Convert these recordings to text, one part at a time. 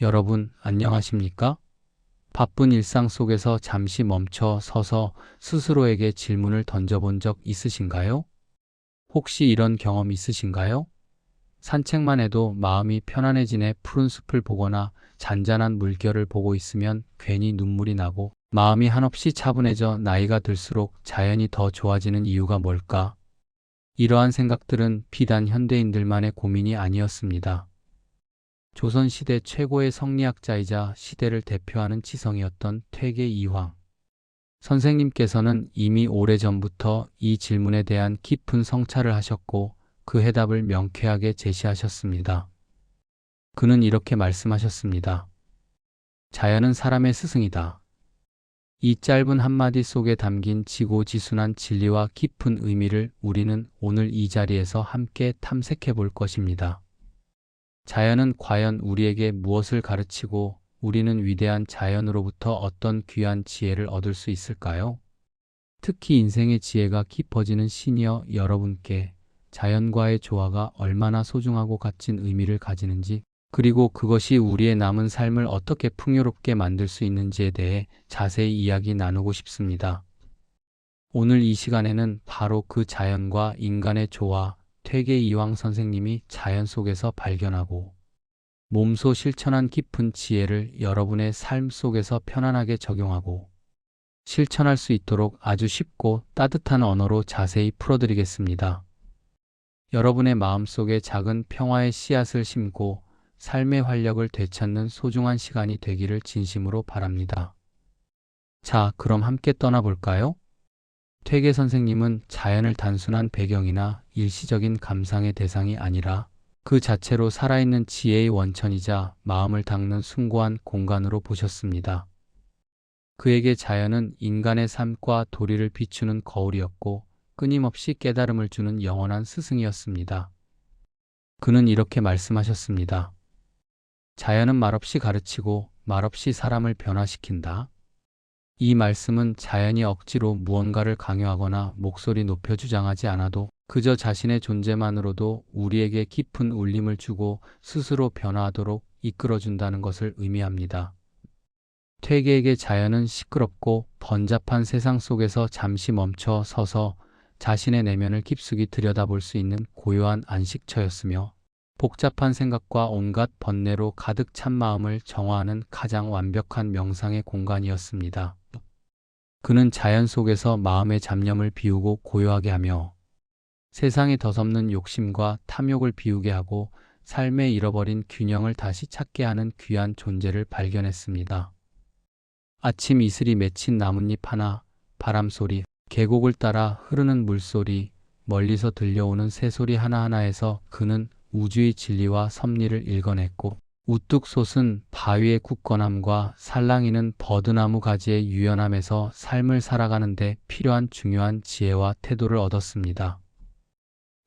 여러분, 안녕하십니까? 바쁜 일상 속에서 잠시 멈춰 서서 스스로에게 질문을 던져본 적 있으신가요? 혹시 이런 경험 있으신가요? 산책만 해도 마음이 편안해지네. 푸른 숲을 보거나 잔잔한 물결을 보고 있으면 괜히 눈물이 나고 마음이 한없이 차분해져. 나이가 들수록 자연이 더 좋아지는 이유가 뭘까? 이러한 생각들은 비단 현대인들만의 고민이 아니었습니다. 조선시대 최고의 성리학자이자 시대를 대표하는 지성이었던 퇴계 이황 선생님께서는 이미 오래전부터 이 질문에 대한 깊은 성찰을 하셨고 그 해답을 명쾌하게 제시하셨습니다. 그는 이렇게 말씀하셨습니다. 자연은 사람의 스승이다. 이 짧은 한마디 속에 담긴 지고지순한 진리와 깊은 의미를 우리는 오늘 이 자리에서 함께 탐색해 볼 것입니다. 자연은 과연 우리에게 무엇을 가르치고 우리는 위대한 자연으로부터 어떤 귀한 지혜를 얻을 수 있을까요? 특히 인생의 지혜가 깊어지는 시니어 여러분께 자연과의 조화가 얼마나 소중하고 값진 의미를 가지는지, 그리고 그것이 우리의 남은 삶을 어떻게 풍요롭게 만들 수 있는지에 대해 자세히 이야기 나누고 싶습니다. 오늘 이 시간에는 바로 그 자연과 인간의 조화, 퇴계 이황 선생님이 자연 속에서 발견하고 몸소 실천한 깊은 지혜를 여러분의 삶 속에서 편안하게 적용하고 실천할 수 있도록 아주 쉽고 따뜻한 언어로 자세히 풀어드리겠습니다. 여러분의 마음속에 작은 평화의 씨앗을 심고 삶의 활력을 되찾는 소중한 시간이 되기를 진심으로 바랍니다. 자, 그럼 함께 떠나볼까요? 퇴계 선생님은 자연을 단순한 배경이나 일시적인 감상의 대상이 아니라 그 자체로 살아있는 지혜의 원천이자 마음을 닦는 숭고한 공간으로 보셨습니다. 그에게 자연은 인간의 삶과 도리를 비추는 거울이었고 끊임없이 깨달음을 주는 영원한 스승이었습니다. 그는 이렇게 말씀하셨습니다. 자연은 말없이 가르치고 말없이 사람을 변화시킨다. 이 말씀은 자연이 억지로 무언가를 강요하거나 목소리 높여 주장하지 않아도 그저 자신의 존재만으로도 우리에게 깊은 울림을 주고 스스로 변화하도록 이끌어준다는 것을 의미합니다. 퇴계에게 자연은 시끄럽고 번잡한 세상 속에서 잠시 멈춰 서서 자신의 내면을 깊숙이 들여다볼 수 있는 고요한 안식처였으며 복잡한 생각과 온갖 번뇌로 가득 찬 마음을 정화하는 가장 완벽한 명상의 공간이었습니다. 그는 자연 속에서 마음의 잡념을 비우고 고요하게 하며 세상에 더섭는 욕심과 탐욕을 비우게 하고 삶에 잃어버린 균형을 다시 찾게 하는 귀한 존재를 발견했습니다. 아침 이슬이 맺힌 나뭇잎 하나, 바람소리, 계곡을 따라 흐르는 물소리, 멀리서 들려오는 새소리 하나하나에서 그는 우주의 진리와 섭리를 읽어냈고 우뚝 솟은 바위의 굳건함과 살랑이는 버드나무 가지의 유연함에서 삶을 살아가는 데 필요한 중요한 지혜와 태도를 얻었습니다.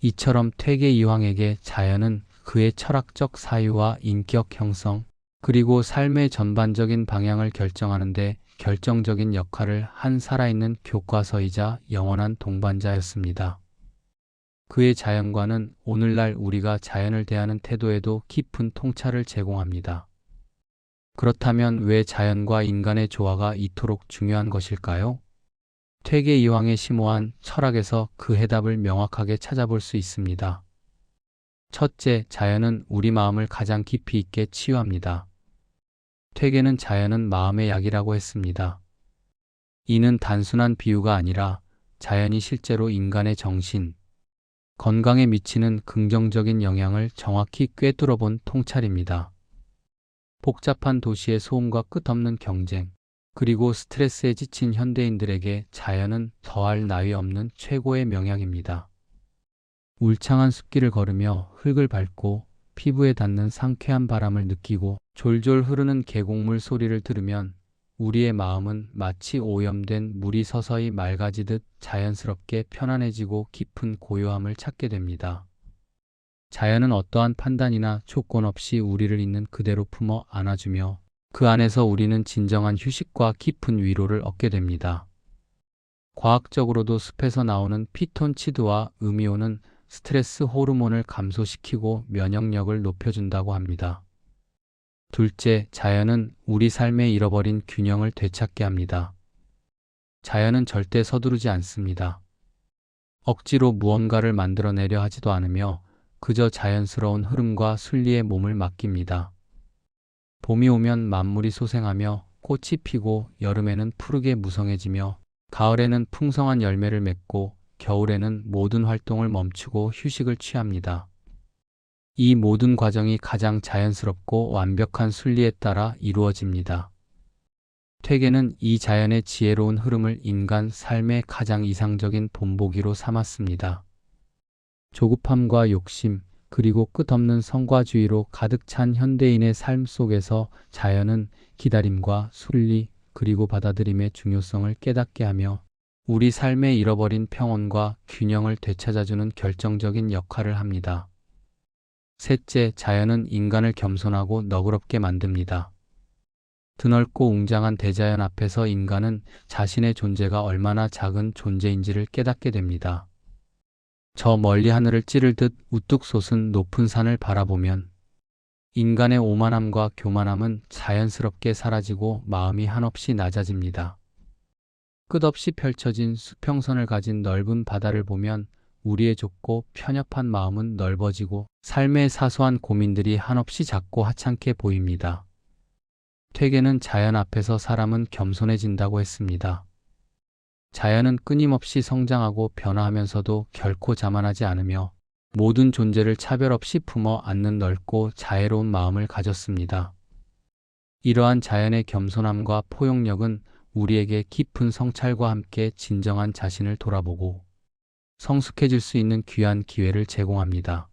이처럼 퇴계 이황에게 자연은 그의 철학적 사유와 인격 형성, 그리고 삶의 전반적인 방향을 결정하는 데 결정적인 역할을 한 살아있는 교과서이자 영원한 동반자였습니다. 그의 자연과는 오늘날 우리가 자연을 대하는 태도에도 깊은 통찰을 제공합니다. 그렇다면 왜 자연과 인간의 조화가 이토록 중요한 것일까요? 퇴계 이황의 심오한 철학에서 그 해답을 명확하게 찾아볼 수 있습니다. 첫째, 자연은 우리 마음을 가장 깊이 있게 치유합니다. 퇴계는 자연은 마음의 약이라고 했습니다. 이는 단순한 비유가 아니라 자연이 실제로 인간의 정신, 건강에 미치는 긍정적인 영향을 정확히 꿰뚫어 본 통찰입니다. 복잡한 도시의 소음과 끝없는 경쟁, 그리고 스트레스에 지친 현대인들에게 자연은 더할 나위 없는 최고의 명약입니다. 울창한 숲길을 걸으며 흙을 밟고 피부에 닿는 상쾌한 바람을 느끼고 졸졸 흐르는 계곡물 소리를 들으면 우리의 마음은 마치 오염된 물이 서서히 맑아지듯 자연스럽게 편안해지고 깊은 고요함을 찾게 됩니다. 자연은 어떠한 판단이나 조건 없이 우리를 있는 그대로 품어 안아주며 그 안에서 우리는 진정한 휴식과 깊은 위로를 얻게 됩니다. 과학적으로도 숲에서 나오는 피톤치드와 음이온은 스트레스 호르몬을 감소시키고 면역력을 높여준다고 합니다. 둘째, 자연은 우리 삶에 잃어버린 균형을 되찾게 합니다. 자연은 절대 서두르지 않습니다. 억지로 무언가를 만들어내려 하지도 않으며 그저 자연스러운 흐름과 순리에 몸을 맡깁니다. 봄이 오면 만물이 소생하며 꽃이 피고 여름에는 푸르게 무성해지며 가을에는 풍성한 열매를 맺고 겨울에는 모든 활동을 멈추고 휴식을 취합니다. 이 모든 과정이 가장 자연스럽고 완벽한 순리에 따라 이루어집니다. 퇴계는 이 자연의 지혜로운 흐름을 인간 삶의 가장 이상적인 본보기로 삼았습니다. 조급함과 욕심, 그리고 끝없는 성과주의로 가득 찬 현대인의 삶 속에서 자연은 기다림과 순리, 그리고 받아들임의 중요성을 깨닫게 하며 우리 삶에 잃어버린 평온과 균형을 되찾아주는 결정적인 역할을 합니다. 셋째, 자연은 인간을 겸손하고 너그럽게 만듭니다. 드넓고 웅장한 대자연 앞에서 인간은 자신의 존재가 얼마나 작은 존재인지를 깨닫게 됩니다. 저 멀리 하늘을 찌를 듯 우뚝 솟은 높은 산을 바라보면 인간의 오만함과 교만함은 자연스럽게 사라지고 마음이 한없이 낮아집니다. 끝없이 펼쳐진 수평선을 가진 넓은 바다를 보면 우리의 좁고 편협한 마음은 넓어지고 삶의 사소한 고민들이 한없이 작고 하찮게 보입니다. 퇴계는 자연 앞에서 사람은 겸손해진다고 했습니다. 자연은 끊임없이 성장하고 변화하면서도 결코 자만하지 않으며 모든 존재를 차별 없이 품어 안는 넓고 자애로운 마음을 가졌습니다. 이러한 자연의 겸손함과 포용력은 우리에게 깊은 성찰과 함께 진정한 자신을 돌아보고 성숙해질 수 있는 귀한 기회를 제공합니다.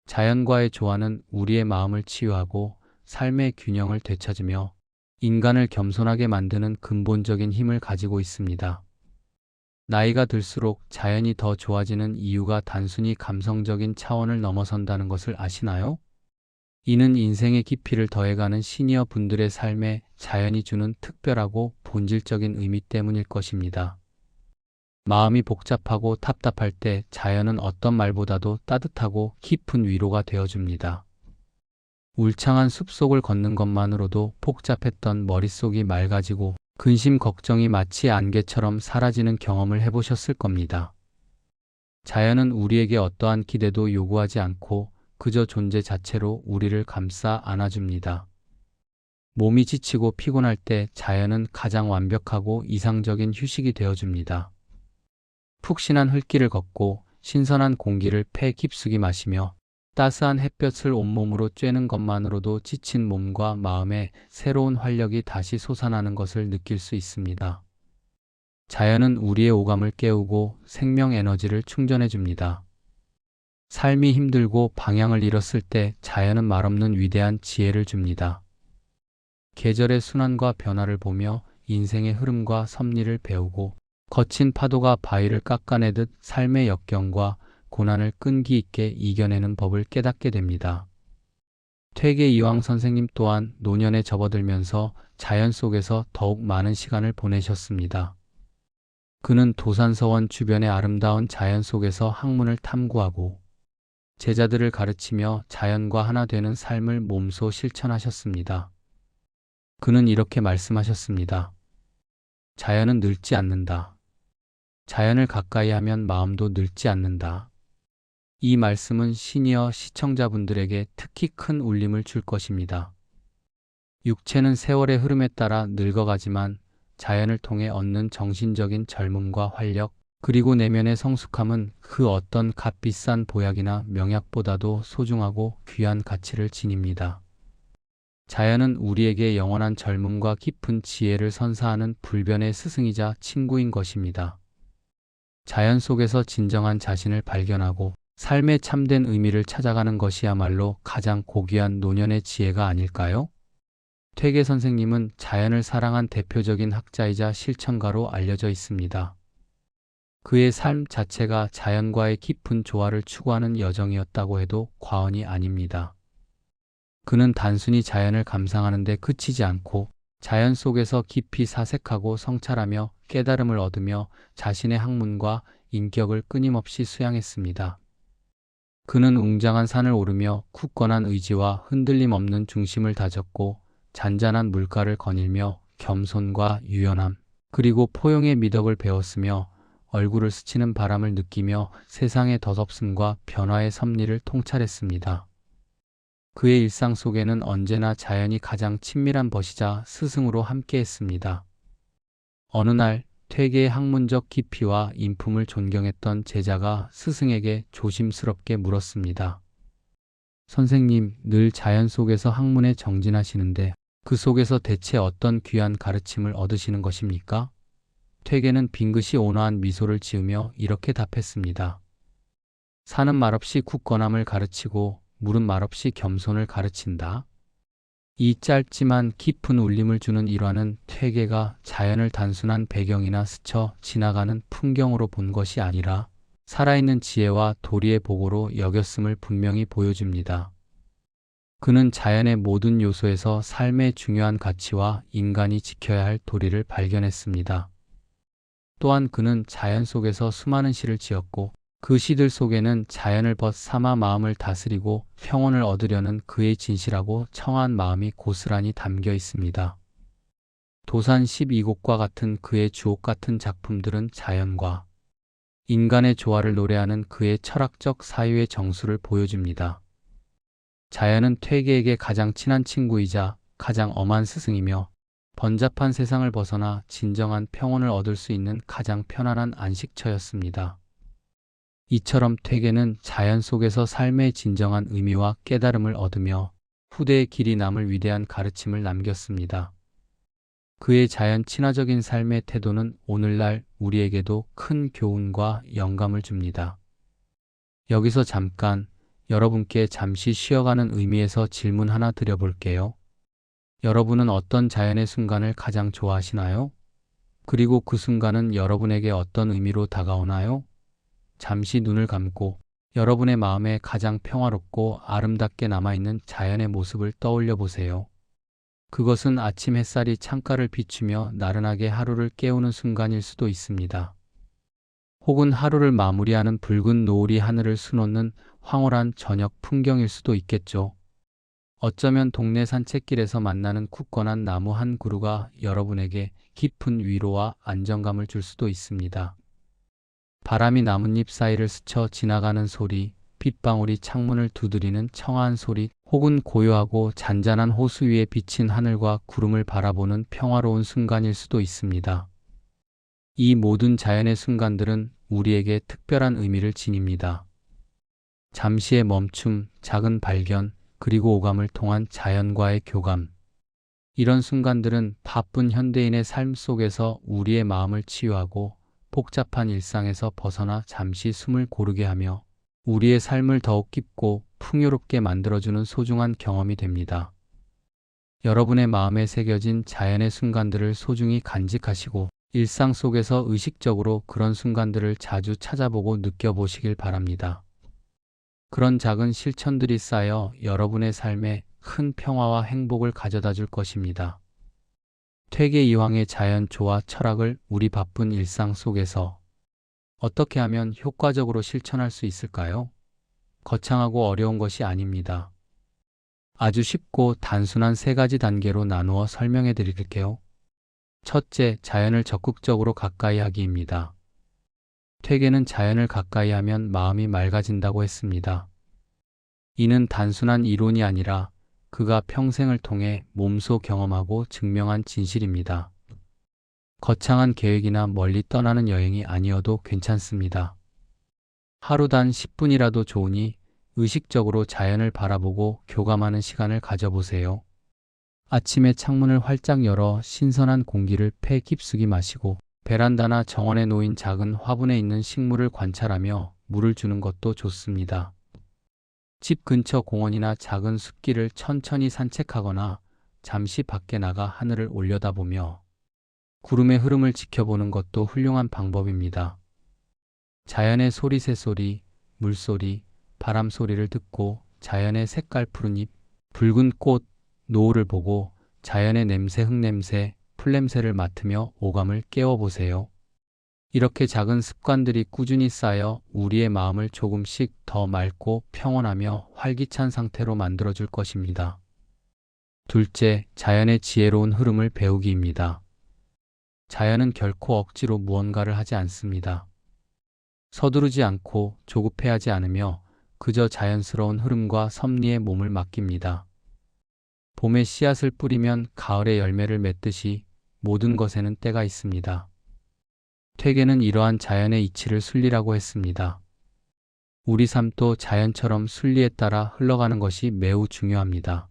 자연과의 조화는 우리의 마음을 치유하고 삶의 균형을 되찾으며 인간을 겸손하게 만드는 근본적인 힘을 가지고 있습니다. 나이가 들수록 자연이 더 좋아지는 이유가 단순히 감성적인 차원을 넘어선다는 것을 아시나요? 이는 인생의 깊이를 더해가는 시니어 분들의 삶에 자연이 주는 특별하고 본질적인 의미 때문일 것입니다. 마음이 복잡하고 답답할 때 자연은 어떤 말보다도 따뜻하고 깊은 위로가 되어줍니다. 울창한 숲속을 걷는 것만으로도 복잡했던 머릿속이 맑아지고 근심 걱정이 마치 안개처럼 사라지는 경험을 해보셨을 겁니다. 자연은 우리에게 어떠한 기대도 요구하지 않고 그저 존재 자체로 우리를 감싸 안아줍니다. 몸이 지치고 피곤할 때 자연은 가장 완벽하고 이상적인 휴식이 되어줍니다. 푹신한 흙길을 걷고 신선한 공기를 폐 깊숙이 마시며 따스한 햇볕을 온몸으로 쬐는 것만으로도 지친 몸과 마음에 새로운 활력이 다시 솟아나는 것을 느낄 수 있습니다. 자연은 우리의 오감을 깨우고 생명 에너지를 충전해 줍니다. 삶이 힘들고 방향을 잃었을 때 자연은 말없는 위대한 지혜를 줍니다. 계절의 순환과 변화를 보며 인생의 흐름과 섭리를 배우고 거친 파도가 바위를 깎아내듯 삶의 역경과 고난을 끈기 있게 이겨내는 법을 깨닫게 됩니다. 퇴계 이황 선생님 또한 노년에 접어들면서 자연 속에서 더욱 많은 시간을 보내셨습니다. 그는 도산서원 주변의 아름다운 자연 속에서 학문을 탐구하고 제자들을 가르치며 자연과 하나 되는 삶을 몸소 실천하셨습니다. 그는 이렇게 말씀하셨습니다. 자연은 늙지 않는다. 자연을 가까이 하면 마음도 늙지 않는다. 이 말씀은 시니어 시청자분들에게 특히 큰 울림을 줄 것입니다. 육체는 세월의 흐름에 따라 늙어가지만 자연을 통해 얻는 정신적인 젊음과 활력, 그리고 내면의 성숙함은 그 어떤 값비싼 보약이나 명약보다도 소중하고 귀한 가치를 지닙니다. 자연은 우리에게 영원한 젊음과 깊은 지혜를 선사하는 불변의 스승이자 친구인 것입니다. 자연 속에서 진정한 자신을 발견하고 삶의 참된 의미를 찾아가는 것이야말로 가장 고귀한 노년의 지혜가 아닐까요? 퇴계 선생님은 자연을 사랑한 대표적인 학자이자 실천가로 알려져 있습니다. 그의 삶 자체가 자연과의 깊은 조화를 추구하는 여정이었다고 해도 과언이 아닙니다. 그는 단순히 자연을 감상하는 데 그치지 않고 자연 속에서 깊이 사색하고 성찰하며 깨달음을 얻으며 자신의 학문과 인격을 끊임없이 수양했습니다. 그는 웅장한 산을 오르며 굳건한 의지와 흔들림 없는 중심을 다졌고 잔잔한 물가를 거닐며 겸손과 유연함, 그리고 포용의 미덕을 배웠으며 얼굴을 스치는 바람을 느끼며 세상의 덧없음과 변화의 섭리를 통찰했습니다. 그의 일상 속에는 언제나 자연이 가장 친밀한 벗이자 스승으로 함께했습니다. 어느 날 퇴계의 학문적 깊이와 인품을 존경했던 제자가 스승에게 조심스럽게 물었습니다. 선생님, 늘 자연 속에서 학문에 정진하시는데 그 속에서 대체 어떤 귀한 가르침을 얻으시는 것입니까? 퇴계는 빙긋이 온화한 미소를 지으며 이렇게 답했습니다. 산은 말없이 굳건함을 가르치고 물은 말없이 겸손을 가르친다. 이 짧지만 깊은 울림을 주는 일화는 퇴계가 자연을 단순한 배경이나 스쳐 지나가는 풍경으로 본 것이 아니라 살아있는 지혜와 도리의 보고로 여겼음을 분명히 보여줍니다. 그는 자연의 모든 요소에서 삶의 중요한 가치와 인간이 지켜야 할 도리를 발견했습니다. 또한 그는 자연 속에서 수많은 시를 지었고 그 시들 속에는 자연을 벗삼아 마음을 다스리고 평온을 얻으려는 그의 진실하고 청아한 마음이 고스란히 담겨 있습니다. 도산 12곡과 같은 그의 주옥 같은 작품들은 자연과 인간의 조화를 노래하는 그의 철학적 사유의 정수를 보여줍니다. 자연은 퇴계에게 가장 친한 친구이자 가장 엄한 스승이며 번잡한 세상을 벗어나 진정한 평온을 얻을 수 있는 가장 편안한 안식처였습니다. 이처럼 퇴계는 자연 속에서 삶의 진정한 의미와 깨달음을 얻으며 후대의 길이 남을 위대한 가르침을 남겼습니다. 그의 자연 친화적인 삶의 태도는 오늘날 우리에게도 큰 교훈과 영감을 줍니다. 여기서 잠깐 여러분께 잠시 쉬어가는 의미에서 질문 하나 드려볼게요. 여러분은 어떤 자연의 순간을 가장 좋아하시나요? 그리고 그 순간은 여러분에게 어떤 의미로 다가오나요? 잠시 눈을 감고 여러분의 마음에 가장 평화롭고 아름답게 남아있는 자연의 모습을 떠올려 보세요. 그것은 아침 햇살이 창가를 비추며 나른하게 하루를 깨우는 순간일 수도 있습니다. 혹은 하루를 마무리하는 붉은 노을이 하늘을 수놓는 황홀한 저녁 풍경일 수도 있겠죠. 어쩌면 동네 산책길에서 만나는 굳건한 나무 한 그루가 여러분에게 깊은 위로와 안정감을 줄 수도 있습니다. 바람이 나뭇잎 사이를 스쳐 지나가는 소리, 빗방울이 창문을 두드리는 청아한 소리, 혹은 고요하고 잔잔한 호수 위에 비친 하늘과 구름을 바라보는 평화로운 순간일 수도 있습니다. 이 모든 자연의 순간들은 우리에게 특별한 의미를 지닙니다. 잠시의 멈춤, 작은 발견, 그리고 오감을 통한 자연과의 교감. 이런 순간들은 바쁜 현대인의 삶 속에서 우리의 마음을 치유하고 복잡한 일상에서 벗어나 잠시 숨을 고르게 하며 우리의 삶을 더욱 깊고 풍요롭게 만들어주는 소중한 경험이 됩니다. 여러분의 마음에 새겨진 자연의 순간들을 소중히 간직하시고 일상 속에서 의식적으로 그런 순간들을 자주 찾아보고 느껴보시길 바랍니다. 그런 작은 실천들이 쌓여 여러분의 삶에 큰 평화와 행복을 가져다 줄 것입니다. 퇴계 이황의 자연 조화 철학을 우리 바쁜 일상 속에서 어떻게 하면 효과적으로 실천할 수 있을까요? 거창하고 어려운 것이 아닙니다. 아주 쉽고 단순한 3가지 단계로 나누어 설명해 드릴게요. 첫째, 자연을 적극적으로 가까이 하기입니다. 퇴계는 자연을 가까이 하면 마음이 맑아진다고 했습니다. 이는 단순한 이론이 아니라 그가 평생을 통해 몸소 경험하고 증명한 진실입니다. 거창한 계획이나 멀리 떠나는 여행이 아니어도 괜찮습니다. 하루 단 10분이라도 좋으니 의식적으로 자연을 바라보고 교감하는 시간을 가져보세요. 아침에 창문을 활짝 열어 신선한 공기를 폐 깊숙이 마시고 베란다나 정원에 놓인 작은 화분에 있는 식물을 관찰하며 물을 주는 것도 좋습니다. 집 근처 공원이나 작은 숲길을 천천히 산책하거나 잠시 밖에 나가 하늘을 올려다보며 구름의 흐름을 지켜보는 것도 훌륭한 방법입니다. 자연의 소리, 새소리, 물소리, 바람 소리를 듣고 자연의 색깔 푸른 잎, 붉은 꽃, 노을을 보고 자연의 냄새, 흙냄새, 풀냄새를 맡으며 오감을 깨워보세요. 이렇게 작은 습관들이 꾸준히 쌓여 우리의 마음을 조금씩 더 맑고 평온하며 활기찬 상태로 만들어줄 것입니다. 둘째, 자연의 지혜로운 흐름을 배우기입니다. 자연은 결코 억지로 무언가를 하지 않습니다. 서두르지 않고 조급해하지 않으며 그저 자연스러운 흐름과 섭리에 몸을 맡깁니다. 봄에 씨앗을 뿌리면 가을에 열매를 맺듯이 모든 것에는 때가 있습니다. 퇴계는 이러한 자연의 이치를 순리라고 했습니다. 우리 삶도 자연처럼 순리에 따라 흘러가는 것이 매우 중요합니다.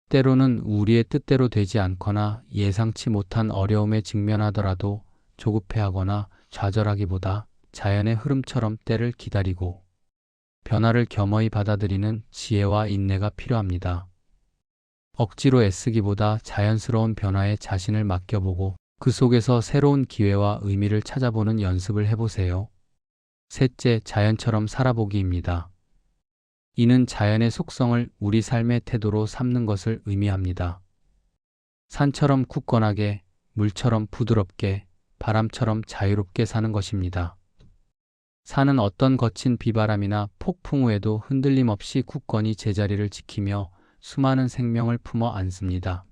때로는 우리의 뜻대로 되지 않거나 예상치 못한 어려움에 직면하더라도 조급해하거나 좌절하기보다 자연의 흐름처럼 때를 기다리고 변화를 겸허히 받아들이는 지혜와 인내가 필요합니다. 억지로 애쓰기보다 자연스러운 변화에 자신을 맡겨보고 그 속에서 새로운 기회와 의미를 찾아보는 연습을 해보세요. 셋째, 자연처럼 살아보기입니다. 이는 자연의 속성을 우리 삶의 태도로 삼는 것을 의미합니다. 산처럼 굳건하게, 물처럼 부드럽게, 바람처럼 자유롭게 사는 것입니다. 산은 어떤 거친 비바람이나 폭풍 후에도 흔들림 없이 굳건히 제자리를 지키며 수많은 생명을 품어 안습니다.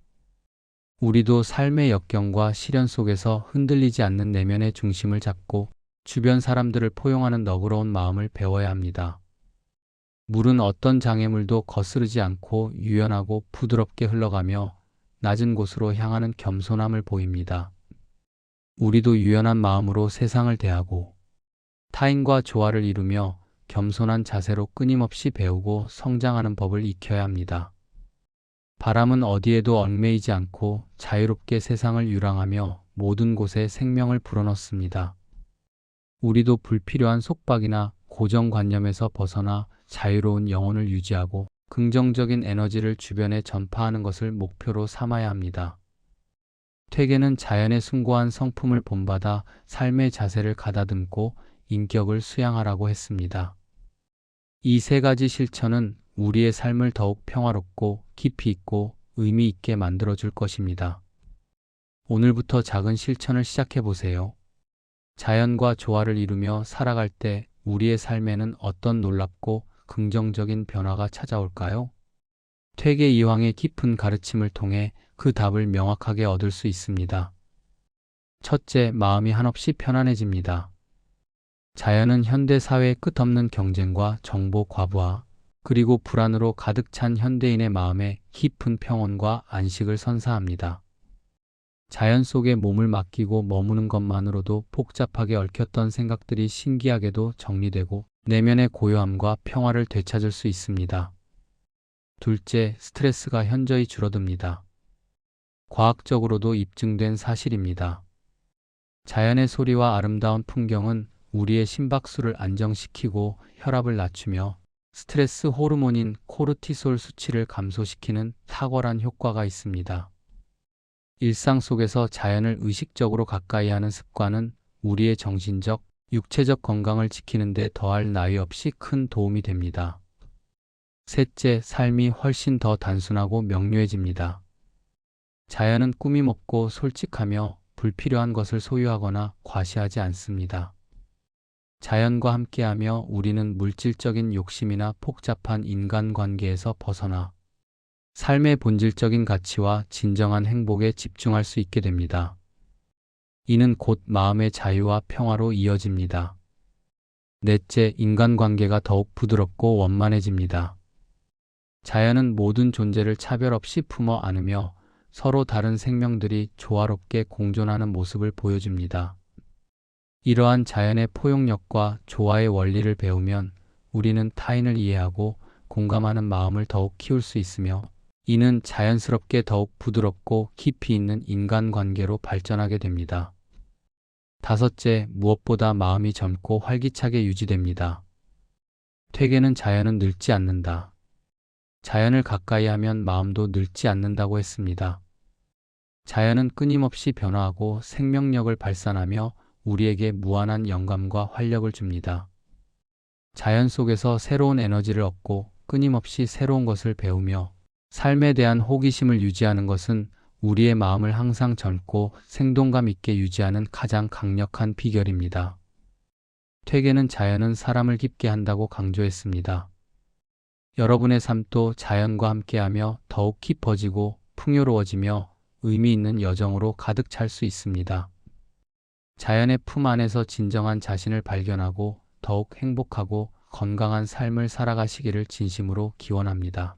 우리도 삶의 역경과 시련 속에서 흔들리지 않는 내면의 중심을 잡고 주변 사람들을 포용하는 너그러운 마음을 배워야 합니다. 물은 어떤 장애물도 거스르지 않고 유연하고 부드럽게 흘러가며 낮은 곳으로 향하는 겸손함을 보입니다. 우리도 유연한 마음으로 세상을 대하고 타인과 조화를 이루며 겸손한 자세로 끊임없이 배우고 성장하는 법을 익혀야 합니다. 바람은 어디에도 얽매이지 않고 자유롭게 세상을 유랑하며 모든 곳에 생명을 불어넣습니다. 우리도 불필요한 속박이나 고정관념에서 벗어나 자유로운 영혼을 유지하고 긍정적인 에너지를 주변에 전파하는 것을 목표로 삼아야 합니다. 퇴계는 자연의 숭고한 성품을 본받아 삶의 자세를 가다듬고 인격을 수양하라고 했습니다. 이 세 가지 실천은 우리의 삶을 더욱 평화롭고 깊이 있고 의미 있게 만들어줄 것입니다. 오늘부터 작은 실천을 시작해 보세요. 자연과 조화를 이루며 살아갈 때 우리의 삶에는 어떤 놀랍고 긍정적인 변화가 찾아올까요? 퇴계 이황의 깊은 가르침을 통해 그 답을 명확하게 얻을 수 있습니다. 첫째, 마음이 한없이 편안해집니다. 자연은 현대 사회의 끝없는 경쟁과 정보 과부하, 그리고 불안으로 가득 찬 현대인의 마음에 깊은 평온과 안식을 선사합니다. 자연 속에 몸을 맡기고 머무는 것만으로도 복잡하게 얽혔던 생각들이 신기하게도 정리되고 내면의 고요함과 평화를 되찾을 수 있습니다. 둘째, 스트레스가 현저히 줄어듭니다. 과학적으로도 입증된 사실입니다. 자연의 소리와 아름다운 풍경은 우리의 심박수를 안정시키고 혈압을 낮추며 스트레스 호르몬인 코르티솔 수치를 감소시키는 탁월한 효과가 있습니다. 일상 속에서 자연을 의식적으로 가까이 하는 습관은 우리의 정신적, 육체적 건강을 지키는 데 더할 나위 없이 큰 도움이 됩니다. 셋째, 삶이 훨씬 더 단순하고 명료해집니다. 자연은 꾸밈 없고 솔직하며 불필요한 것을 소유하거나 과시하지 않습니다. 자연과 함께하며 우리는 물질적인 욕심이나 복잡한 인간관계에서 벗어나 삶의 본질적인 가치와 진정한 행복에 집중할 수 있게 됩니다. 이는 곧 마음의 자유와 평화로 이어집니다. 넷째, 인간관계가 더욱 부드럽고 원만해집니다. 자연은 모든 존재를 차별 없이 품어 안으며 서로 다른 생명들이 조화롭게 공존하는 모습을 보여줍니다. 이러한 자연의 포용력과 조화의 원리를 배우면 우리는 타인을 이해하고 공감하는 마음을 더욱 키울 수 있으며 이는 자연스럽게 더욱 부드럽고 깊이 있는 인간관계로 발전하게 됩니다. 다섯째, 무엇보다 마음이 젊고 활기차게 유지됩니다. 퇴계는 자연은 늙지 않는다. 자연을 가까이 하면 마음도 늙지 않는다고 했습니다. 자연은 끊임없이 변화하고 생명력을 발산하며 우리에게 무한한 영감과 활력을 줍니다. 자연 속에서 새로운 에너지를 얻고 끊임없이 새로운 것을 배우며 삶에 대한 호기심을 유지하는 것은 우리의 마음을 항상 젊고 생동감 있게 유지하는 가장 강력한 비결입니다. 퇴계는 자연은 사람을 깊게 한다고 강조했습니다. 여러분의 삶도 자연과 함께하며 더욱 깊어지고 풍요로워지며 의미 있는 여정으로 가득 찰 수 있습니다. 자연의 품 안에서 진정한 자신을 발견하고 더욱 행복하고 건강한 삶을 살아가시기를 진심으로 기원합니다.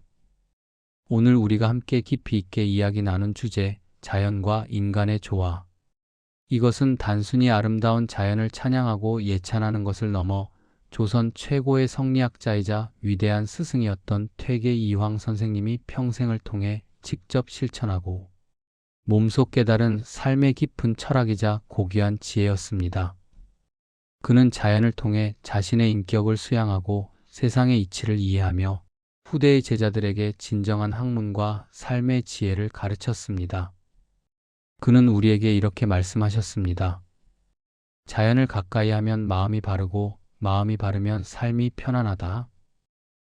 오늘 우리가 함께 깊이 있게 이야기 나눈 주제, 자연과 인간의 조화. 이것은 단순히 아름다운 자연을 찬양하고 예찬하는 것을 넘어 조선 최고의 성리학자이자 위대한 스승이었던 퇴계 이황 선생님이 평생을 통해 직접 실천하고 몸소 깨달은 삶의 깊은 철학이자 고귀한 지혜였습니다. 그는 자연을 통해 자신의 인격을 수양하고 세상의 이치를 이해하며 후대의 제자들에게 진정한 학문과 삶의 지혜를 가르쳤습니다. 그는 우리에게 이렇게 말씀하셨습니다. 자연을 가까이 하면 마음이 바르고 마음이 바르면 삶이 편안하다.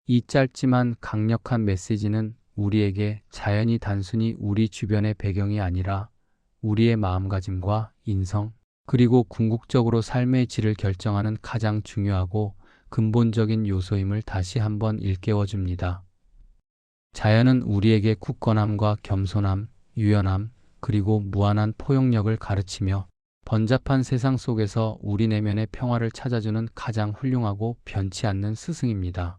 이 짧지만 강력한 메시지는 우리에게 자연이 단순히 우리 주변의 배경이 아니라 우리의 마음가짐과 인성, 그리고 궁극적으로 삶의 질을 결정하는 가장 중요하고 근본적인 요소임을 다시 한번 일깨워줍니다. 자연은 우리에게 굳건함과 겸손함, 유연함, 그리고 무한한 포용력을 가르치며 번잡한 세상 속에서 우리 내면의 평화를 찾아주는 가장 훌륭하고 변치 않는 스승입니다.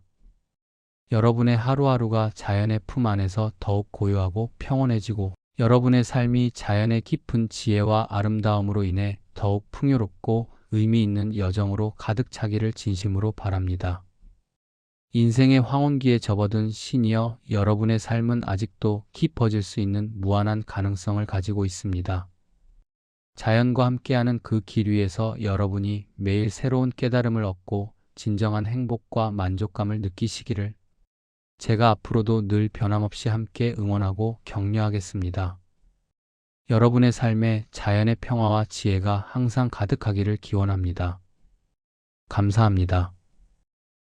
여러분의 하루하루가 자연의 품 안에서 더욱 고요하고 평온해지고 여러분의 삶이 자연의 깊은 지혜와 아름다움으로 인해 더욱 풍요롭고 의미 있는 여정으로 가득 차기를 진심으로 바랍니다. 인생의 황혼기에 접어든 신이여, 여러분의 삶은 아직도 깊어질 수 있는 무한한 가능성을 가지고 있습니다. 자연과 함께하는 그 길 위에서 여러분이 매일 새로운 깨달음을 얻고 진정한 행복과 만족감을 느끼시기를 제가 앞으로도 늘 변함없이 함께 응원하고 격려하겠습니다. 여러분의 삶에 자연의 평화와 지혜가 항상 가득하기를 기원합니다. 감사합니다.